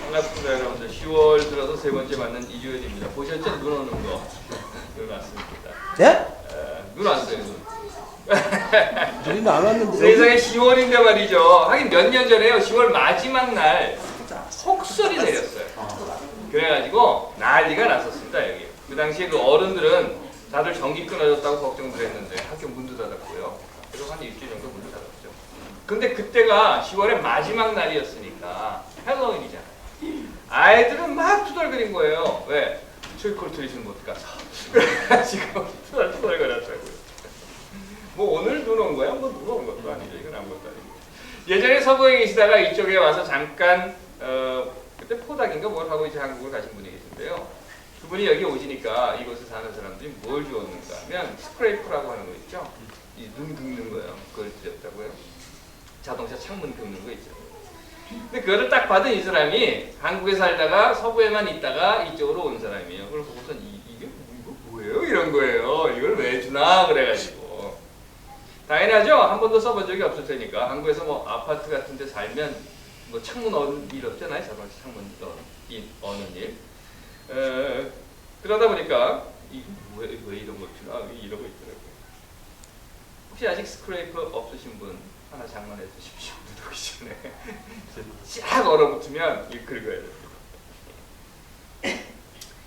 반갑습니다 여러분들. 10월 들어서 세 번째 맞는 이주연입니다. 보셨죠? 눈 오는 거. 눈 왔습니다. 네? 눈 왔어요. 눈. 여기는 안 왔는데. 세상에 10월인데 말이죠. 하긴 몇 년 전에요. 10월 마지막 날 폭설이 내렸어요. 그래가지고 난리가 났었습니다 여기. 그 당시에 그 어른들은 다들 전기 끊어졌다고 걱정들 했는데 학교 문도 닫았고요. 그래서 한 일주일 정도 문을 닫았죠. 근데 그때가 10월의 마지막 날이었으니까 헬로윈이잖아요. 아이들은 막 투덜거린 거예요. 왜? 트리콜트리트를 못 가서. 그래가지고 투덜거렸더라고요. 뭐 오늘 눈 온 거야? 뭐 눈 온 것도 아니죠. 이건 아무것도 아니고. 예전에 서부에 계시다가 이쪽에 와서 잠깐 그때 포닥인가 뭘 하고 이제 한국을 가신 분이 계신데요. 그분이 여기 오시니까 이곳에 사는 사람들이 뭘 주었는가 하면 스크레이프라고 하는 거 있죠. 이 눈 긁는 거예요. 그걸 드렸다고요. 자동차 창문 긁는 거 있죠. 근데 그거를 딱 받은 이 사람이 한국에 살다가 서부에만 있다가 이쪽으로 온 사람이에요. 그걸 보고서 이게 이거 뭐예요? 이런 거예요. 이걸 왜 주나 그래가지고. 당연하죠. 한 번도 써본 적이 없을 테니까. 한국에서 뭐 아파트 같은 데 살면 뭐 창문 어는 일 없잖아요. 자동차 창문 어는 일. 그러다 보니까 이게 왜 이런 걸 주나 이러고 있더라고요. 혹시 아직 스크레이퍼 없으신 분 하나 장만해 주십시오. 누르기 전에 쫙 얼어붙으면 이거 긁어야 됩니다.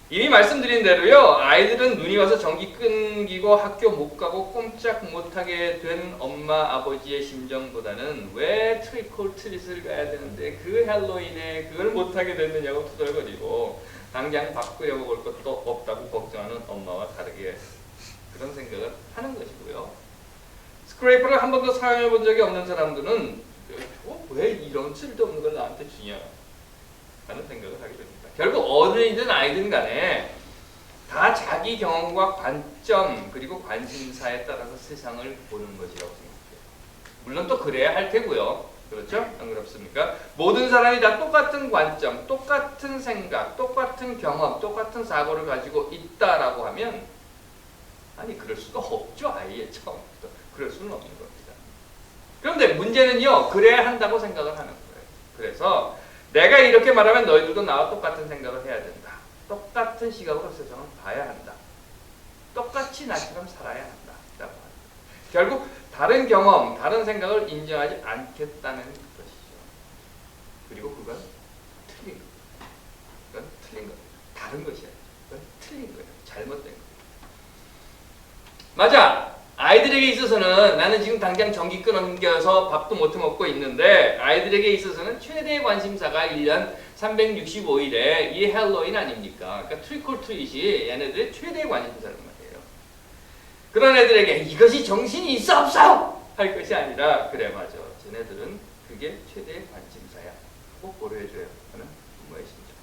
이미 말씀드린 대로요. 아이들은 눈이 와서 전기 끊기고 학교 못 가고 꼼짝 못하게 된 엄마 아버지의 심정보다는 왜 트리콜트릿을 가야 되는데 그 헬로윈에 그걸 못하게 됐느냐고 투덜거리고 당장 바꾸려고 볼 것도 없다고 걱정하는 엄마와 다르게 그런 생각을 하는 것이고요. 스크레이퍼를 한 번도 사용해 본 적이 없는 사람들은 왜 이런 쓸데없는 걸 나한테 주냐 하는 생각을 하게 됩니다. 결국 어른이든 아이든 간에 다 자기 경험과 관점 그리고 관심사에 따라서 세상을 보는 것이라고 생각해요. 물론 또 그래야 할 테고요. 그렇죠? 안 그렇습니까? 모든 사람이 다 똑같은 관점, 똑같은 생각, 똑같은 경험, 똑같은 사고를 가지고 있다라고 하면 아니 그럴 수가 없죠. 아예 처음부터. 그럴 수는 없는 겁니다. 그런데 문제는요. 그래야 한다고 생각을 하는 거예요. 그래서 내가 이렇게 말하면 너희들도 나와 똑같은 생각을 해야 된다. 똑같은 시각으로 세상을 봐야 한다. 똑같이 나처럼 살아야 한다. 라고 합니다. 결국 다른 경험, 다른 생각을 인정하지 않겠다는 것이죠. 그리고 그건 틀린 거예요. 그건 틀린 거예요. 다른 것이야. 그건 틀린 거예요. 잘못된 거예요. 맞아! 아이들에게 있어서는 나는 지금 당장 전기 끊겨서 밥도 못 먹고 있는데 아이들에게 있어서는 최대의 관심사가 1년 365일에 이 헬로윈 아닙니까? 그러니까 트리콜트릿이 얘네들의 최대의 관심사란 말이에요. 그런 애들에게 이것이 정신이 있어 없어! 할 것이 아니라 그래 맞아. 쟤네들은 그게 최대의 관심사야. 꼭 고려해줘요. 하는 부모의 심정.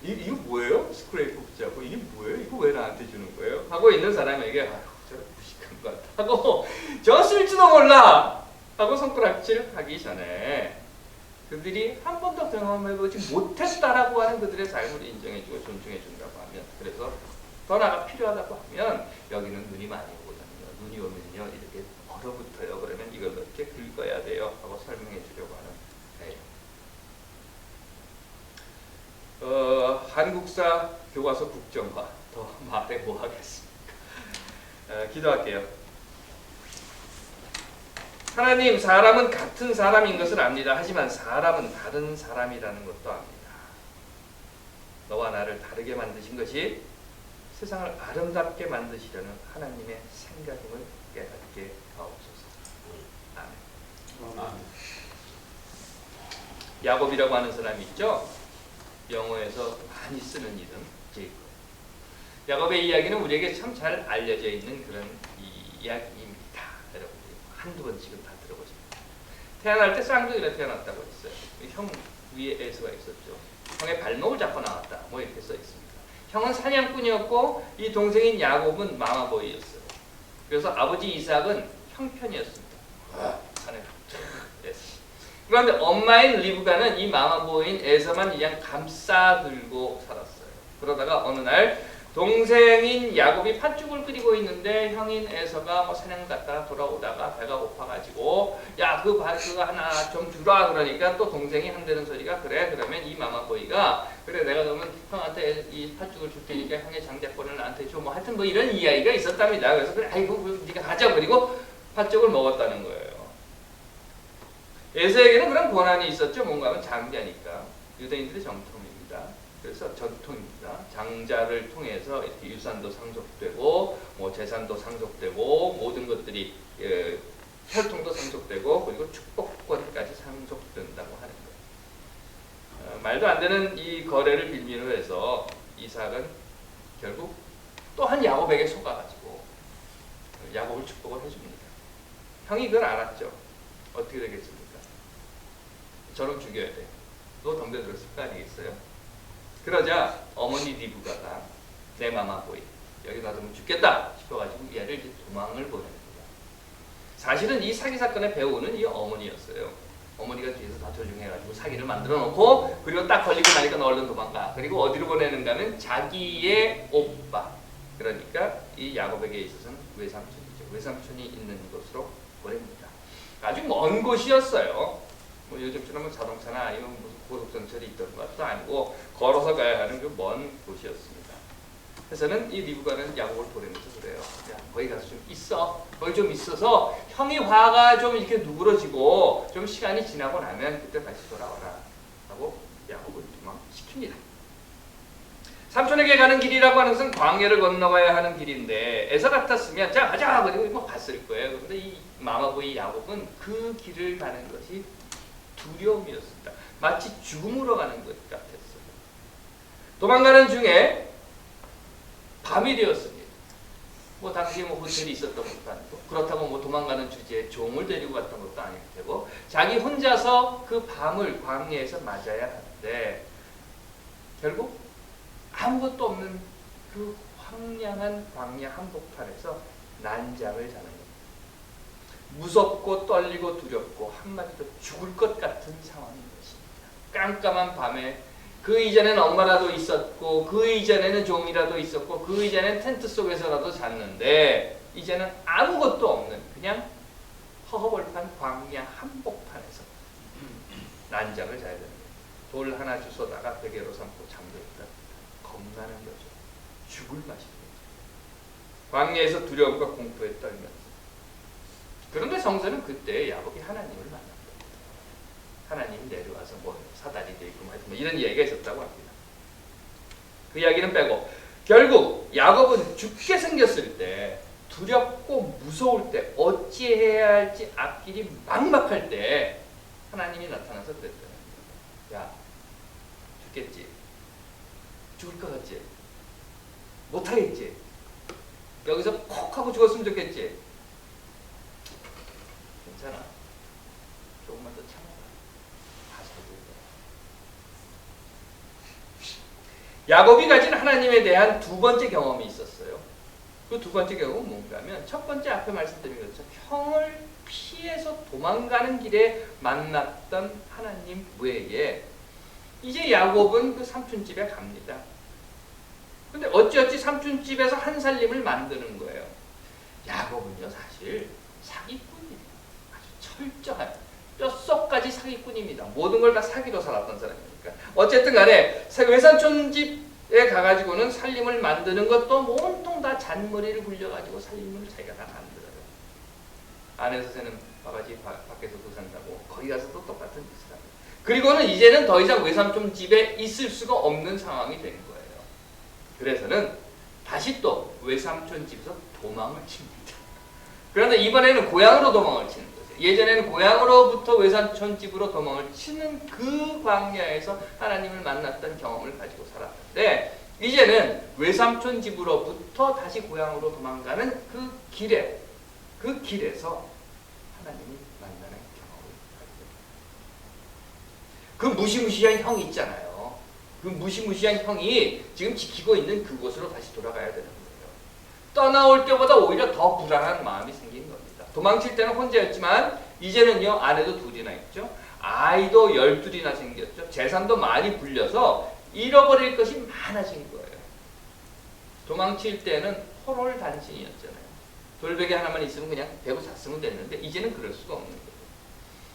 이거 뭐예요? 스크레이퍼 붙잡고 이게 뭐예요? 이거 왜 나한테 주는 거예요? 하고 있는 사람에게 무식한 것 같아 하고 저 쓸지도 몰라 하고 손가락질 하기 전에 그들이 한 번도 경험해보지 못했다라고 하는 그들의 삶을 인정해주고 존중해준다고 하면 그래서 더 나아가 필요하다고 하면 여기는 눈이 많이 오거든요. 눈이 오면요 이렇게 얼어붙어요. 그러면 이걸 이렇게 긁어야 돼요 하고 설명해 주려고 하는 거예요. 한국사 교과서 국정화 더 말해 뭐 하겠습니까? 기도할게요. 하나님, 사람은 같은 사람인 것을 압니다. 하지만 사람은 다른 사람이라는 것도 압니다. 너와 나를 다르게 만드신 것이 세상을 아름답게 만드시려는 하나님의 생각임을 깨닫게 하옵소서. 아멘. 야곱이라고 하는 사람이 있죠? 영어에서 많이 쓰는 이름, 제이콥. 야곱의 이야기는 우리에게 참 잘 알려져 있는 그런 이야기입니다. 여러분들이 한두 번씩은 다 들어보십니다. 태어날 때 쌍둥이로 태어났다고 했어요. 형 위에 에서가 있었죠. 형의 발목을 잡고 나왔다. 뭐 이렇게 써 있습니다. 형은 사냥꾼이었고 이 동생인 야곱은 마마보이였어요. 그래서 아버지 이삭은 형편이었습니다. 그런데 엄마인 리브가는 이 마마보이인 에서만 그냥 감싸들고 살았어요. 그러다가 어느 날 동생인 야곱이 팥죽을 끓이고 있는데 형인 에서가 뭐 사냥 갔다가 돌아오다가 배가 고파가지고 야 그거 하나 좀 주라 그러니까 또 동생이 한다는 소리가 그래 그러면 이 마마보이가 그래 내가 그러면 형한테 이 팥죽을 줄 테니까 형의 장자권을 나한테 줘 뭐 하여튼 뭐 이런 이야기가 있었답니다. 그래서 그래 아이고 네가 가져 그리고 팥죽을 먹었다는 거예요. 에서에게는 그런 권한이 있었죠. 뭔가 하면 장자니까 유대인들의 정통입니다. 그래서 전통입니다. 장자를 통해서 이렇게 유산도 상속되고 뭐 재산도 상속되고 모든 것들이 혈통도 상속되고 그리고 축복권까지 상속된다고 하는 거예요. 말도 안 되는 이 거래를 빌미로 해서 이삭은 결국 또한 야곱에게 속아가지고 야곱을 축복을 해줍니다. 형이 그걸 알았죠. 어떻게 되겠습니까? 저를 죽여야 돼. 너 덤벼들었을 거 아니겠어요? 그러자 어머니 리브가가 내 마마보이 여기 놔두면 죽겠다 싶어가지고 얘를 이제 도망을 보냅니다. 사실은 이 사기 사건의 배우는 이 어머니였어요. 어머니가 뒤에서 다 조종해가지고 사기를 만들어 놓고 그리고 딱 걸리고 나니까 너 얼른 도망가. 그리고 어디로 보내는가는 자기의 오빠 그러니까 이 야곱에게 있어서는 외삼촌이죠. 외삼촌이 있는 곳으로 보냅니다. 아주 먼 곳이었어요. 뭐 요즘처럼 자동차나 아니면 무슨 고속전철이 있던 것도 아니고 걸어서 가야 하는 그 먼 곳이었습니다. 그래서는 이 리브가는 야곱을 보내면서 그래요. 야, 거기 가서 좀 있어. 거기 좀 있어서 형이 화가 좀 이렇게 누그러지고 좀 시간이 지나고 나면 그때 다시 돌아와라. 하고 야곱을 도망시킵니다. 삼촌에게 가는 길이라고 하는 것은 광야를 건너가야 하는 길인데 에서 같았으면 자 가자 그리고 뭐 갔을 거예요. 그런데 이 마마보이 야곱은 그 길을 가는 것이 두려움이었습니다. 마치 죽음으로 가는 것 같았어요. 도망가는 중에 밤이 되었습니다. 뭐 당시에 뭐 호텔이 있었던 것도 아니고 그렇다고 뭐 도망가는 주제에 종을 데리고 갔던 것도 아닐 테고 자기 혼자서 그 밤을 광야에서 맞아야 하는데 결국 아무것도 없는 그 황량한 광야 한복판에서 난장을 자는 겁니다. 무섭고 떨리고 두렵고 한마디로 죽을 것 같은 상황인 것입니다. 깜깜한 밤에 그 이전에는 엄마라도 있었고 그 이전에는 종이라도 있었고 그 이전에는 텐트 속에서라도 잤는데 이제는 아무것도 없는 그냥 허허벌판 광야 한복판에서 난장을 자야 됩니다. 돌 하나 주워다가 베개로 삼고 잠들었다. 겁나는 거죠. 죽을 맛입니다. 광야에서 두려움과 공포에 떨면서 그런데 성서는 그때 야곱이 하나님을 만났다. 하나님이 내려와서 뭐 사다리도 있고 뭐 이런 이야기가 있었다고 합니다. 그 이야기는 빼고 결국 야곱은 죽게 생겼을 때 두렵고 무서울 때 어찌해야 할지 앞길이 막막할 때 하나님이 나타나서 그랬다는 거예요. 야 죽겠지? 죽을 것 같지? 못하겠지? 여기서 콕 하고 죽었으면 좋겠지? 괜찮아. 조금만 더 참아봐. 다 잘 될 거야. 야곱이 가진 하나님에 대한 두 번째 경험이 있었어요. 그 두 번째 경험은 뭔가 하면 첫 번째 앞에 말씀드린 것처럼 형을 피해서 도망가는 길에 만났던 하나님 외에 이제 야곱은 그 삼촌 집에 갑니다. 근데 어찌어찌 삼촌 집에서 한 살림을 만드는 거예요. 야곱은요 사실 사기꾼이에요. 아주 철저한 뼛속까지 사기꾼입니다. 모든 걸 다 사기로 살았던 사람이니까. 어쨌든 간에 외삼촌 집에 가가지고는 살림을 만드는 것도 온통 다 잔머리를 굴려가지고 살림을 자기가 다 만들어요. 안에서 새는 바가지 밖에서도 산다고 거기 가서도 똑같은 짓을 합니다. 그리고는 이제는 더 이상 외삼촌 집에 있을 수가 없는 상황이 된 거예요. 그래서는 다시 또 외삼촌 집에서 도망을 칩니다. 그런데 이번에는 고향으로 도망을 치는 거죠. 예전에는 고향으로부터 외삼촌 집으로 도망을 치는 그 광야에서 하나님을 만났던 경험을 가지고 살았는데 이제는 외삼촌 집으로부터 다시 고향으로 도망가는 그 길에서 하나님을 만나는 경험을 하게 됩니다. 그 무시무시한 형이 있잖아요. 그 무시무시한 형이 지금 지키고 있는 그곳으로 다시 돌아가야 되는 거예요. 떠나올 때보다 오히려 더 불안한 마음이 생긴 겁니다. 도망칠 때는 혼자였지만 이제는요 아내도 둘이나 있죠. 아이도 12이나 생겼죠. 재산도 많이 불려서 잃어버릴 것이 많아진 거예요. 도망칠 때는 포롤단신이었잖아요. 돌베개 하나만 있으면 그냥 배고 잤으면 됐는데 이제는 그럴 수가 없는 거예요.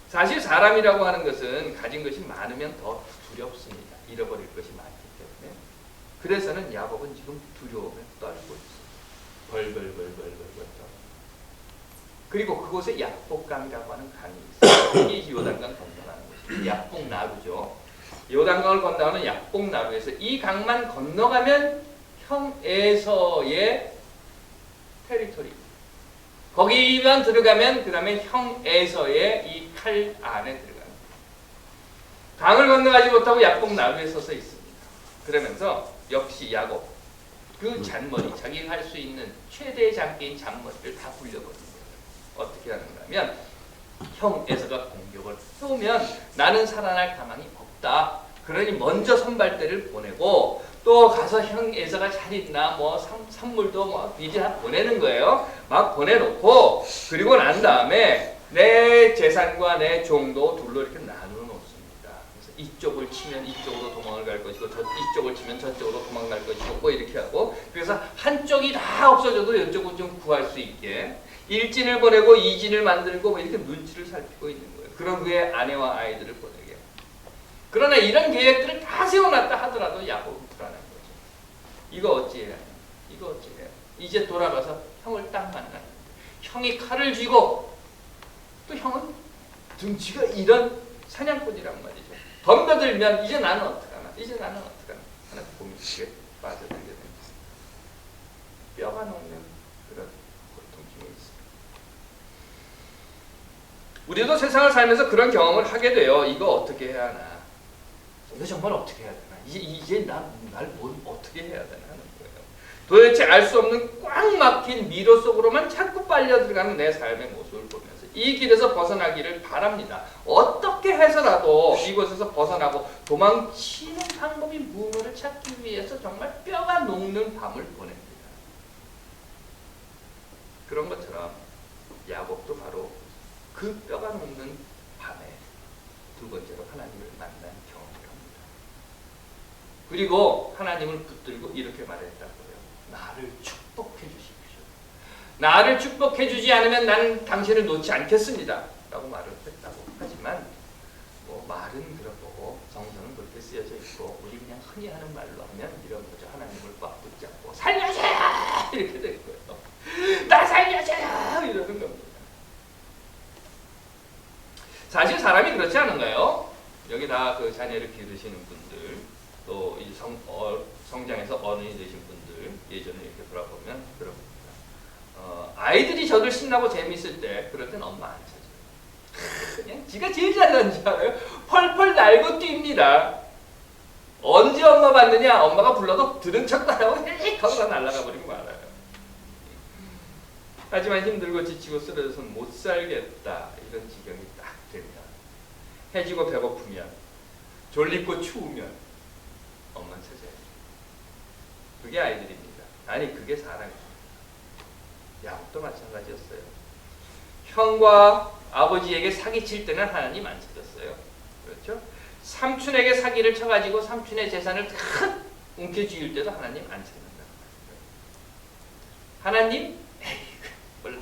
사실 사람이라고 하는 것은 가진 것이 많으면 더 두렵습니다. 잃어버릴 것이 많기 때문에. 그래서는 야곱은 지금 두려움에 떨고 있어요. 벌벌벌벌벌벌. 그리고 그곳에 약복강이라고 하는 강이 있어요. 이 요단강 건너가는 곳이 약복나루죠. 요단강을 건너가는 약복나루에서 이 강만 건너가면 형 에서의 테리토리. 거기만 들어가면 그 다음에 형 에서의 이 칼 안에 들어가는 거예요. 강을 건너가지 못하고 약복나루에 서서 있습니다. 그러면서 역시 야곱 그 잔머리, 자기가 할 수 있는 최대의 장기인 잔머리를 다 굴려버린 거예요. 어떻게 하는가 하면 형 에서가 공격을 해오면 나는 살아날 가망이 없다. 그러니 먼저 선발대를 보내고 또 가서 형 에서가 잘 있나 뭐 산물도 뭐 미리 다 보내는 거예요. 막 보내놓고 그리고 난 다음에 내 재산과 내 종도 둘로 이렇게 나누어 놓습니다. 그래서 이쪽을 치면 이쪽으로 도망을 갈 것이고 이쪽을 치면 저쪽으로 도망갈 것이고 뭐 이렇게 하고 그래서 한쪽이 다 없어져도 이쪽은 좀 구할 수 있게 일진을 보내고 이진을 만들고 뭐 이렇게 눈치를 살피고 있는 거예요. 그런 후에 아내와 아이들을 보내게. 그러나 이런 계획들을 다 세워놨다 하더라도 야곱은 불안한 거죠. 이거 어찌해야 하냐? 이거 어찌해야 해야? 이제 돌아가서 형을 딱 만나는데 형이 칼을 쥐고 또 형은 등치가 이런 사냥꾼이란 말이죠. 덤벼들면 이제 나는 어떡하나? 이제 나는 어떡하나? 하나 고민에 빠져들게 됩니다. 뼈가 녹는 그런 고통중에 있습니다. 우리도 세상을 살면서 그런 경험을 하게 돼요. 이거 어떻게 해야 하나? 이거 정말 어떻게 해야 되나? 이제 날 뭘 어떻게 해야 되나 하는 거예요. 도대체 알 수 없는 꽉 막힌 미로 속으로만 자꾸 빨려 들어가는 내 삶의 모습을 보면서 이 길에서 벗어나기를 바랍니다. 어떻게 해서라도 이곳에서 벗어나고 도망치는 방법이 무엇을 찾기 위해서 정말 뼈가 녹는 밤을 보냅니다. 그런 것처럼 야곱도 바로 그 뼈가 녹는 밤에 두 번째로 하나님을 만난 경험을 합니다. 그리고 하나님을 붙들고 이렇게 말했다고요. 나를 축복해 주십시오. 나를 축복해 주지 않으면 나는 당신을 놓지 않겠습니다. 라고 말을 했다고. 하지만 뭐 말은 그렇고 성서는 그렇게 쓰여져 있고 우리 그냥 흔히 하는 말로 하면 이런 거죠. 하나님을 꽉 붙잡고 살려줘요! 이렇게 될 거예요. 나 살려줘요! 이러는 겁니다. 사실 사람이 그렇지 않은가요? 여기 다 그 자녀를 기르시는 분들, 또 이 성장해서 어른이 되신 분들 예전에 이렇게 돌아보면 그렇습니다. 아이들이 저들 신나고 재밌을 때 그럴 땐 엄마 안 찾아요. 그냥 지가 제일 잘하는 줄 알아요. 펄펄 날고 뜁니다. 언제 엄마 봤느냐? 엄마가 불러도 들은 척도 안 하고 휙 하고 날아가 버리고 말아요. 하지만 힘들고 지치고 쓰러져서는 못 살겠다. 이런 지경이 딱 됩니다. 해지고 배고프면 졸립고 추우면 엄마는 찾아야죠. 그게 아이들입니다. 아니 그게 사람입니다. 야곱도 마찬가지였어요. 형과 아버지에게 사기칠 때는 하나님 안 찾았어요. 그렇죠? 삼촌에게 사기를 쳐가지고 삼촌의 재산을 탁 움켜쥐을 때도 하나님 안 찾는다. 하나님? 에이, 몰라.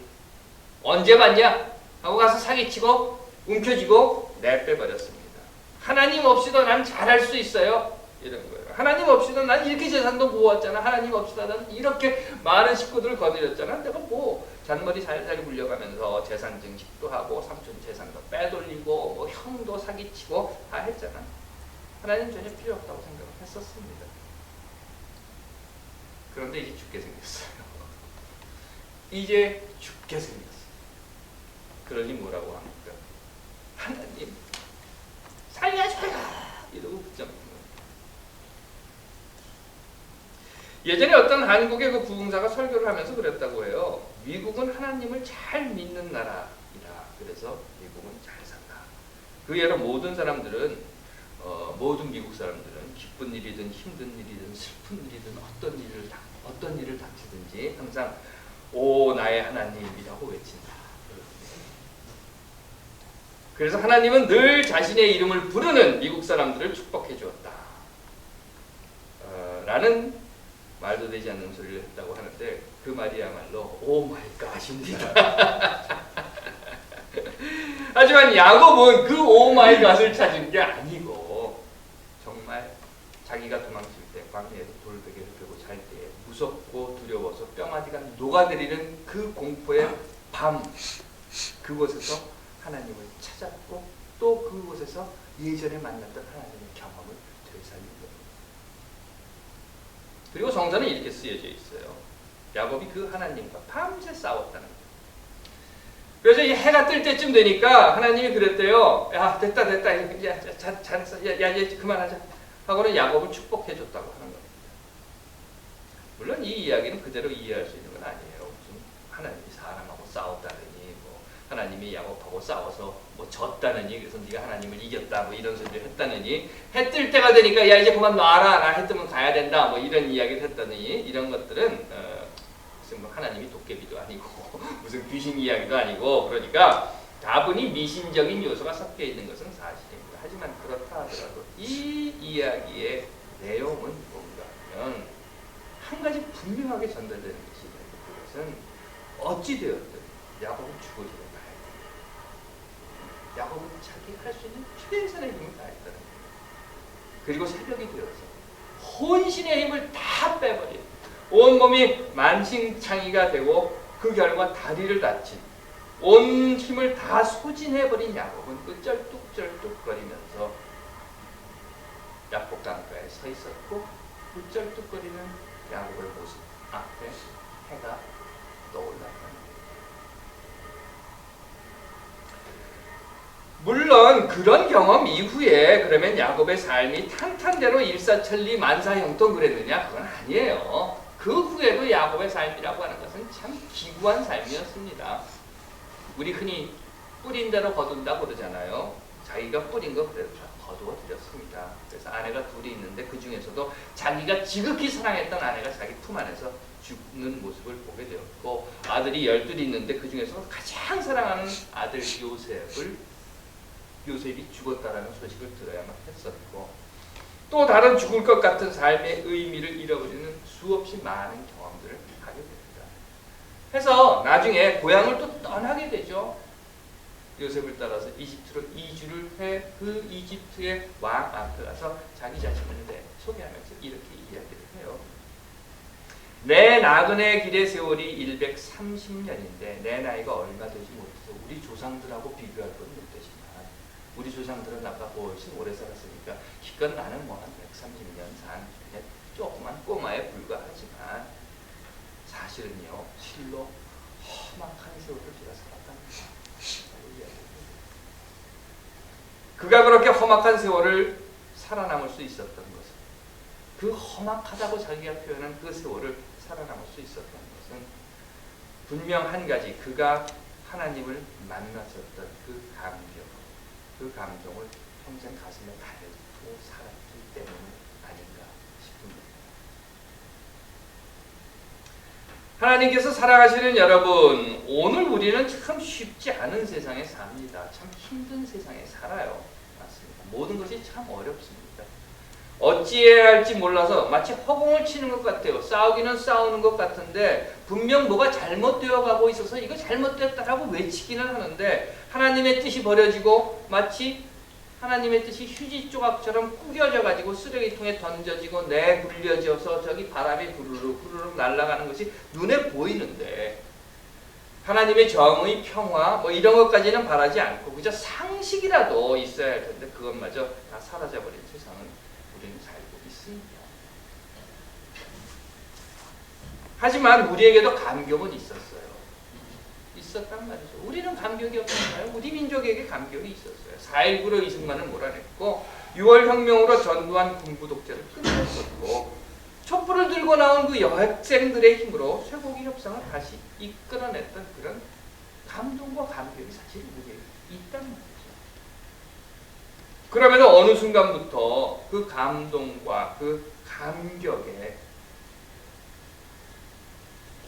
언제 봤냐? 하고 가서 사기치고 움켜쥐고 내빼버렸습니다. 하나님 없이도 난 잘할 수 있어요. 이런 거예요. 하나님 없이도 난 이렇게 재산도 모았잖아. 하나님 없이도 난 이렇게 많은 식구들을 거느렸잖아. 내가 뭐 잔머리 살살 굴려가면서 재산 증식도 하고 삼촌 재산도 빼돌리고 뭐 형도 사기치고 다 했잖아. 하나님 전혀 필요 없다고 생각을 했었습니다. 그런데 이제 죽게 생겼어요. 이제 죽게 생겼어요. 그러니 뭐라고 합니까? 하나님 살려줘요! 이러고 붙잡는 거예요. 예전에 어떤 한국의 그 부흥사가 설교를 하면서 그랬다고 해요. 미국은 하나님을 잘 믿는 나라이다. 그래서 미국은 잘 산다. 그 예로 모든 사람들은 모든 미국 사람들은 기쁜 일이든 힘든 일이든 슬픈 일이든 어떤 일을 닥치든지 항상 오 나의 하나님이라고 외친다. 그래서 하나님은 늘 자신의 이름을 부르는 미국 사람들을 축복해 주었다. 라는 말도 말도 되지 않는 소리를 했다고 하는데 그 말이야말로 오 마이 갓입니다. 하지만 야곱은 그 오 마이 갓을 찾은 게 아니고 정말 자기가 도망칠 때 광야에서 돌베개를 펴고 잘 때 무섭고 두려워서 뼈마디가 녹아내리는 그 공포의 밤 그곳에서 하나님을 찾았고 또 그곳에서 예전에 만났던 하나님의 경험을 되살린 겁니다. 그리고 성서는 이렇게 쓰여져 있어요. 야곱이 그 하나님과 밤새 싸웠다는 거예요. 그래서 이 해가 뜰 때쯤 되니까 하나님이 그랬대요. 야 됐다 야 잘했어 야 이제 그만하자 하고는 야곱을 축복해 줬다고 하는 겁니다. 물론 이 이야기는 그대로 이해할 수 있는 건 아니에요. 무슨 하나님이 사람하고 싸웠다느니 뭐 하나님이 야곱하고 싸워서 뭐 졌다느니 그래서 네가 하나님을 이겼다 뭐 이런 소리를 했다느니 해 뜰 때가 되니까 야 이제 그만 놔라 나 해 뜨면 가야 된다 뭐 이런 이야기를 했다느니 이런 것들은 무슨 뭐 하나님이 도깨비도 아니고 무슨 귀신 이야기도 아니고 그러니까 다분히 미신적인 요소가 섞여 있는 것은 사실입니다. 하지만 그렇다 하더라도 이 이야기의 내용은 뭔가 하면 한 가지 분명하게 전달되는 것이 있는데 그것은 어찌되었든 야곱은 죽어지려 봐야 돼. 야곱은 자기 할 수 있는 최선의 힘을 다했다는 거예요. 그리고 새벽이 되어서 혼신의 힘을 다 빼버린 온몸이 만신창이가 되고 그 결과 다리를 다친 온 힘을 다 소진해버린 야곱은 그 쩔뚝쩔뚝거리면서 야복 강가에 서 있었고 그 쩔뚝거리는 야곱의 모습 앞에 해가 떠올랐다. 물론 그런 경험 이후에 그러면 야곱의 삶이 탄탄대로 일사천리 만사형통 그랬느냐? 그건 아니에요. 그 후에도 야곱의 삶이라고 하는 것은 참 기구한 삶이었습니다. 우리 흔히 뿌린 대로 거둔다 그러잖아요. 자기가 뿌린 거 그대로 거두어 드렸습니다. 그래서 아내가 둘이 있는데 그 중에서도 자기가 지극히 사랑했던 아내가 자기 품 안에서 죽는 모습을 보게 되었고 아들이 12이 있는데 그 중에서 가장 사랑하는 아들 요셉이 죽었다라는 소식을 들어야만 했었고 또 다른 죽을 것 같은 삶의 의미를 잃어버리는 수없이 많은 경험들을 하게 됩니다. 해서 나중에 고향을 또 떠나게 되죠. 요셉을 따라서 이집트로 이주를 해 그 이집트의 왕 앞에 가서 자기 자신을 소개하면서 이렇게 이야기를 해요. 내 나그네 길의 세월이 130년인데 내 나이가 얼마 되지 못해서 우리 조상들하고 비교할 건 못되지만 우리 조상들은 아까 훨씬 오래 살았으니까 기껏 나는 뭐 한 130년 산 조그만 꼬마에 불과하지만 사실은요 실로 험악한 세월을 제가 살았답니다. 그가 그렇게 험악한 세월을 살아남을 수 있었던 것은 그 험악하다고 자기가 표현한 그 세월을 살아남을 수 있었던 것은 분명 한 가지 그가 하나님을 만났었던 그 감정을 평생 가슴에 달고 살았기 때문 아닌가 싶습니다. 하나님께서 사랑하시는 여러분, 오늘 우리는 참 쉽지 않은 세상에 삽니다. 참 힘든 세상에 살아요. 맞습니다. 모든 것이 참 어렵습니다. 어찌해야 할지 몰라서 마치 허공을 치는 것 같아요. 싸우기는 싸우는 것 같은데 분명 뭐가 잘못되어 가고 있어서 이거 잘못됐다라고 외치기는 하는데 하나님의 뜻이 버려지고 마치 하나님의 뜻이 휴지 조각처럼 구겨져 가지고 쓰레기통에 던져지고 내굴려져서 저기 바람이 후루룩 날아가는 것이 눈에 보이는데 하나님의 정의, 평화 뭐 이런 것까지는 바라지 않고 그저 상식이라도 있어야 할 텐데 그것마저 다 사라져버린 세상은 우리는 살고 있습니다. 하지만 우리에게도 감격은 있었어요. 있었단 말이죠. 우리는 감격이 없었나요? 우리 민족에게 감격이 있었어요. 4.19로 이승만을 몰아냈고 6월 혁명으로 전두환 군부 독재를 끝냈었고 촛불을 들고 나온 그 여학생들의 힘으로 쇠고기 협상을 다시 이끌어냈던 그런 감동과 감격이 사실 우리에게 있단 말이죠. 그러면서 어느 순간부터 그 감동과 그 감격의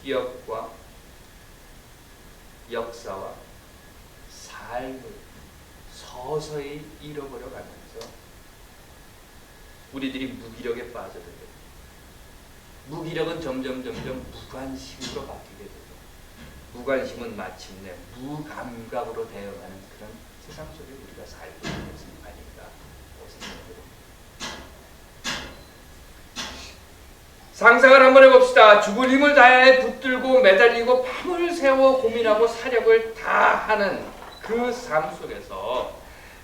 기억과 역사와 삶을 서서히 잃어버려가면서 우리들이 무기력에 빠져들게 됩니다. 무기력은 점점 무관심으로 바뀌게 되고 무관심은 마침내 무감각으로 되어가는 그런 세상 속에 우리가 살고 있는 것은 아닌가 생각합니다. 상상을 한번 해봅시다. 죽을 힘을 다해 붙들고 매달리고 밤을 새워 고민하고 사력을 다하는 그 삶 속에서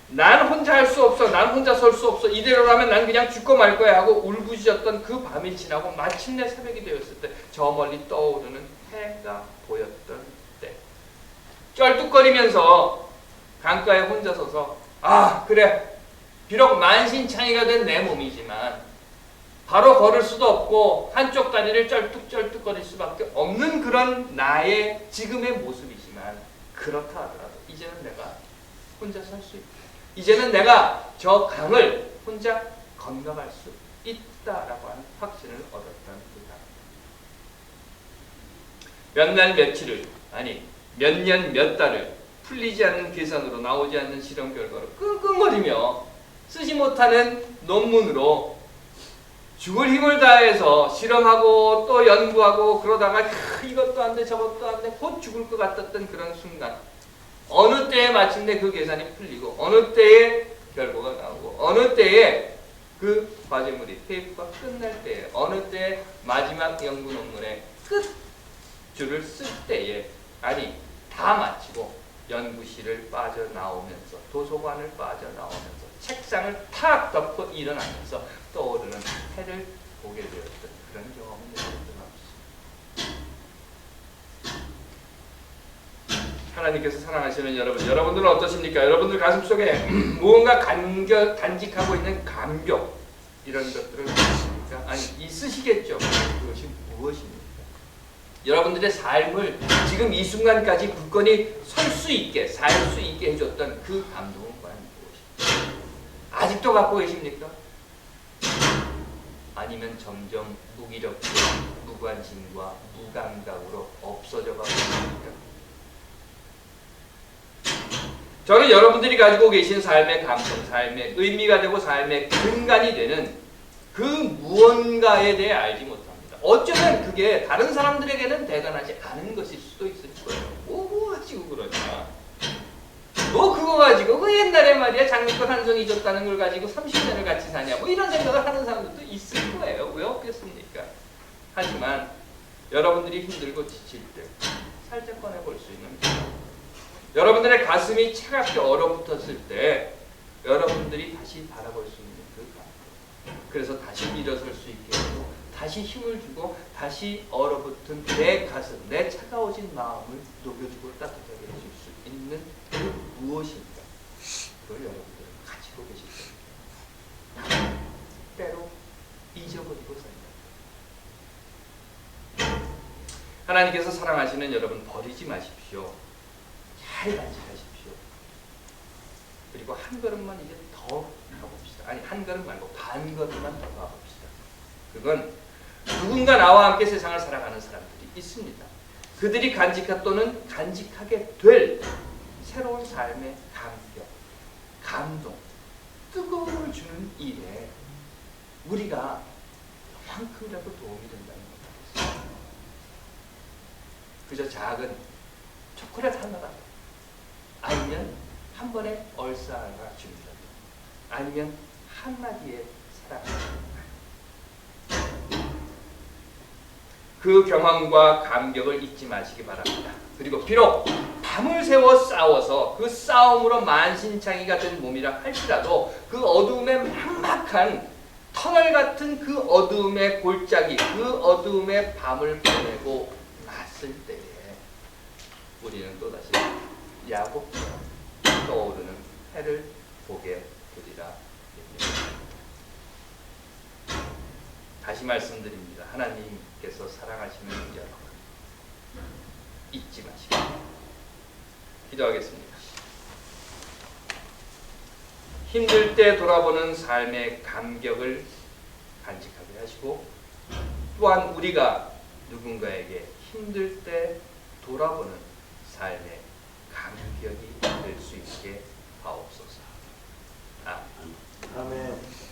난 혼자 할 수 없어, 난 혼자 설 수 없어, 이대로라면 난 그냥 죽고 말 거야 하고 울부짖었던 그 밤이 지나고 마침내 새벽이 되었을 때 저 멀리 떠오르는 해가 보였던 때 쩔뚝거리면서 강가에 혼자 서서 아 그래 비록 만신창이가 된 내 몸이지만 바로 걸을 수도 없고 한쪽 다리를 쩔뚝쩔뚝거릴 수밖에 없는 그런 나의 지금의 모습이지만 그렇다 하더라도 이제는 내가 혼자 설 수 있다. 이제는 내가 저 강을 혼자 건너갈 수 있다라고 하는 확신을 얻었던 그 몇 날 며칠을 아니 몇 년 몇 달을 풀리지 않는 계산으로 나오지 않는 실험 결과로 끙끙거리며 쓰지 못하는 논문으로 죽을 힘을 다해서 실험하고 또 연구하고 그러다가 이것도 안 돼 저것도 안 돼 곧 죽을 것 같았던 그런 순간 어느 때에 마침내 그 계산이 풀리고 어느 때에 결과가 나오고 어느 때에 그 과제물이 페이퍼가 끝날 때에 어느 때에 마지막 연구 논문의 끝 줄을 쓸 때에 아니 다 마치고 연구실을 빠져나오면서 도서관을 빠져나오면서 책상을 탁 덮고 일어나면서 떠오르는 해를 보게 되었던 그런 경험은 여러분들 없습니다. 하나님께서 사랑하시는 여러분들은 어떠십니까? 여러분들 가슴속에 무언가 간직하고 있는 감격 이런 것들은 있으십니까? 아니 있으시겠죠. 그것이 무엇입니까? 여러분들의 삶을 지금 이 순간까지 굳건히 설 수 있게 살 수 있게 해줬던 그 감동은 과연 무엇입니까? 아직도 갖고 계십니까? 아니면 점점 무기력과 무관심과 무감각으로 없어져 가고 있습니까? 저는 여러분들이 가지고 계신 삶의 감성, 삶의 의미가 되고 삶의 근간이 되는 그 무언가에 대해 알지 못합니다. 어쩌면 그게 다른 사람들에게는 대단하지 않은 것일 수도 있을 거예요. 뭐 가지고 그러냐. 뭐 그거 가지고 그 옛날에 말이야 장미꽃 한 송이 줬다는 걸 가지고 30년을 같이 사냐. 뭐 이런 생각을 하는 사람들도 있을 거예요. 왜 없겠습니까? 하지만 여러분들이 힘들고 지칠 때 살짝 꺼내볼 수 있는 여러분들의 가슴이 차갑게 얼어붙었을 때 여러분들이 다시 바라볼 수 있는 그 감정. 그래서 다시 일어설 수 있게 하고 다시 힘을 주고 다시 얼어붙은 내 가슴, 내 차가워진 마음을 녹여주고 따뜻하게 해줄 수 있는 그 무엇인가 그걸 여러분들은 가지고 계실 겁니다. 때로 잊어버리고 산다. 하나님께서 사랑하시는 여러분 버리지 마십시오. 잘 간직하십시오. 그리고 한 걸음만 이제 더 가봅시다. 아니 한 걸음 말고 반 걸음만 더 가봅시다. 그건 누군가 나와 함께 세상을 살아가는 사람들이 있습니다. 그들이 간직한 또는 간직하게 될 새로운 삶의 감격, 감동, 뜨거움을 주는 일에 우리가 요만큼이라도 도움이 된다는 겁니다. 그저 작은 초콜릿 하나라도 아니면 한 번에 얼싸 하나 준다든가 아니면 한마디의 사랑을 그 경험과 감격을 잊지 마시기 바랍니다. 그리고 비록 밤을 새워 싸워서 그 싸움으로 만신창이가 된 몸이라 할지라도 그 어두움의 막막한 터널 같은 그 어두움의 골짜기 그 어두움의 밤을 보내고 났을 때에 우리는 또다시 야곱처럼 떠오르는 해를 보게 되리라. 다시 말씀드립니다. 하나님께서 사랑하시는 여러분 잊지 마시고 기도하겠습니다. 힘들 때 돌아보는 삶의 감격을 간직하게 하시고 또한 우리가 누군가에게 힘들 때 돌아보는 삶의 감격이 될 수 있게 하옵소서. 아멘. 아멘.